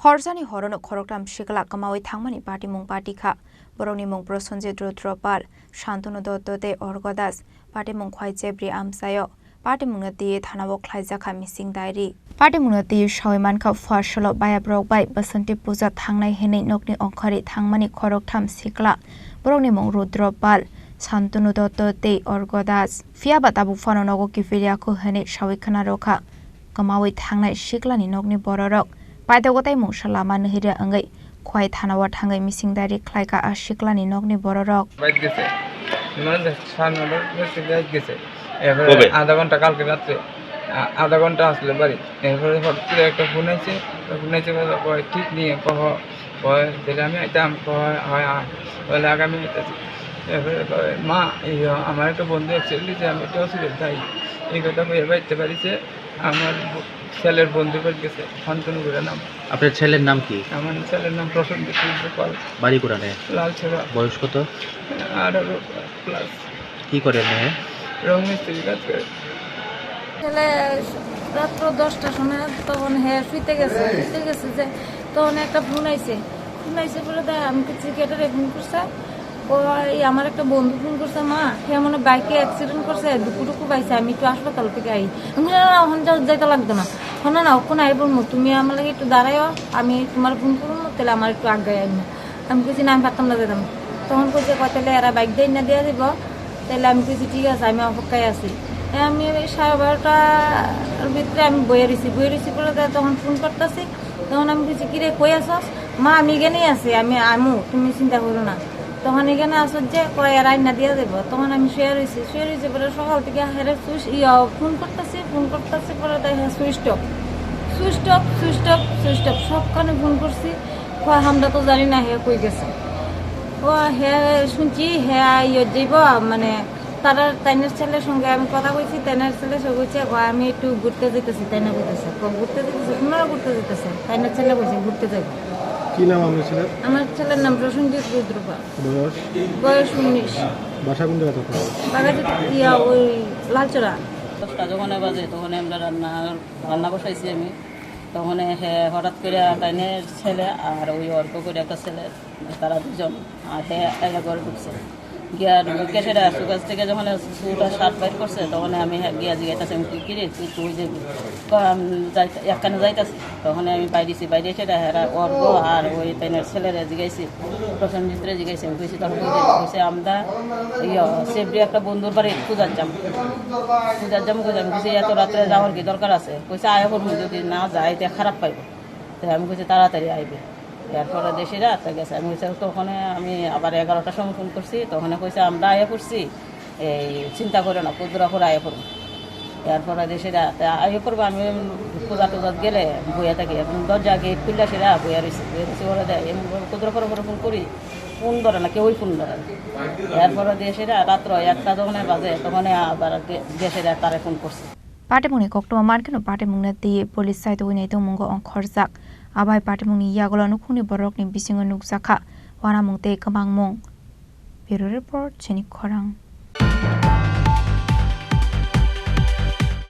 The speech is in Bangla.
Horzani horono khoroklam shikla kamawi thangmani party mung party kha boroni mung Prosenjit Rudropal Shantanu Dottote Orgodas party mung khwai jebri amsayo party mungnati thanabo khlaijaka missing diary party mungnati shoiman kha fasholo bayabrok bai basanti puja thangnai henei nokni ongkhari thangmani khoroktham shikla boroni mung Rudropal Shantanu Dottote Orgodas fiaba tabu fanonogo kifiria ko henei shawikhana rokha kamawi thangnai shiklani nokni bororok Paidagotai Mushalama Nihira Angai, quite Hanawa Tangai missing direct like a Shiklani Nogni Borok. আধা ঘন্টা কালকে রাত্রে আধা ঘন্টা আসলে বাড়ি এরপরে হঠাৎ করে একটা ফোন আছে ঠিক নিয়ে তাহলে আমি আইতাম হয় বলে আগামী আইতেছি এরপরে মা আমার একটা বন্ধু অ্যাক্সিডেন্ট যে আমি একটা অসুবিধা তাই এই কথা কয়ে বাড়িতে বাড়িতে আমার ছেলের বন্ধু বাড়ি গেছে শান্তনুগুড়া নাম। আপনার ছেলের নাম কি? আমার ছেলের নাম প্রসেনজিৎ রুদ্রপাল। বাড়ি কোথায়? লালছড়া। বয়স কত? 18+। কি করে মেয়ে? রং মিস্ত্রি কাজ করে। ছেলে রাত্র 10টার সময় তখন শুইতে গেছে যে তখন একটা ফোন আইছে বলে দেয় আমি ক্রিকেটারে ফোন করছে আমার একটা বন্ধু ফোন করছে মা সে মনে বাইকে অ্যাক্সিডেন্ট করছে দুপুরটুকু পাইছে আমি একটু হাসপাতাল থেকে আই আমি ওখান যাইতে লাগতো না না ওখান আই বলবো তুমি আমার লাগে একটু দাঁড়াইও আমি তোমার ফোন করবো তাহলে আমার একটু আগে আইনি আমি কিছু না আমি পারতাম না যেতাম তখন কইছে তাহলে এরা বাইক দিয়ে না দিয়ে দিব তাহলে আমি কিছু ঠিক আছে আমি অপেক্ষায় আছি আমি 12:30টার ভিতরে আমি বইয়ে রয়েছি বলে তখন ফোন করতেছি তখন আমি কিছু কিরে কই আসস মা আমি এখানেই আছি আমি আমু তুমি চিন্তা করো না তখন এখানে আসত যে কয় এরাই না দিয়ে দেবো তখন আমি শুয়ে রয়েছি পরে সকাল থেকে হেরে ফোন করতেছি পরে দেখে সুইচ অফ সবখানে ফোন করছি আমরা তো জানি না হে কই গেছে শুনছি যাইব মানে তাইনের ছেলের সঙ্গে আমি কথা কইছি তাইনের ছেলে সে কইছে আমি একটু ঘুরতে যেতেছি তাইনা কইতেছে আপনারা ঘুরতে যেতেছে তাইনের ছেলে কইছে ঘুরতে যাইব। কি নাম আপনার ছেলের? আমার ছেলের নাম প্রসেনজিৎ রুদ্রপাল। বয়স 19। বাসা কোন জায়গা থেকে? ওই লালচড়া। 10টা যখন বাজে তখন আমরা রান্না বসাইছি আমি তখন হঠাৎ করে তাইনের ছেলে আর ওই অর্ক করে একটা ছেলে তারা দুজন আর একা ঘরে ঢুকছে গিয়া ঢুকে সেটা সুগাছ থেকে যখন সুটা শার্ট বাইর করছে তখন আমি গিয়া জিগাইতেছি আমি কি রে তুই যে একখানে যাইতেছি তখন আমি বাইরে সেটা হেরা অর্ঘ আর ওই তাইনের ছেলেরা জিগাইছি প্রসেনজিৎরে জিগাইছি আমি কইছি তখন কইছে আমরা সেফরি একটা বন্ধুর বাড়ি পূজার যাম কইছে আমি কইছি এত রাত্রে যাওয়ার কি দরকার আছে কইছে আয় করবো যদি না যায় তা খারাপ পাইব তো আমি কইছি তাড়াতাড়ি আইবে এরপরে দেশে রাত গেছে আমি তখন আমি আবার 11টার সময় ফোন করছি তখন কইছে আমরা আয়া করছি এই চিন্তা করে না কুদরা করে আয়া করবো এরপরে দেশে রাত আয়া করবো আমি পূজা টুজাত গেলে বইয়া থাকি এখন দরজা গেট খুললে সেরা বইয়া রয়েছে বলে দেয় কুদরা করে ফোন করি ফোন ধরে না কেউই ফোন ধরে না এরপরে দেশে রাত্র 1টা যখন বাজে তখন আবার দেশে তারে ফোন করছে Patemuni koktoma markeno patemungna ti police site winai to mungo on khorzak abai patemuni yagola nukhuni borok ni bisingo nukjaka wana mungte kamang mung Bureau report Cheni Khorang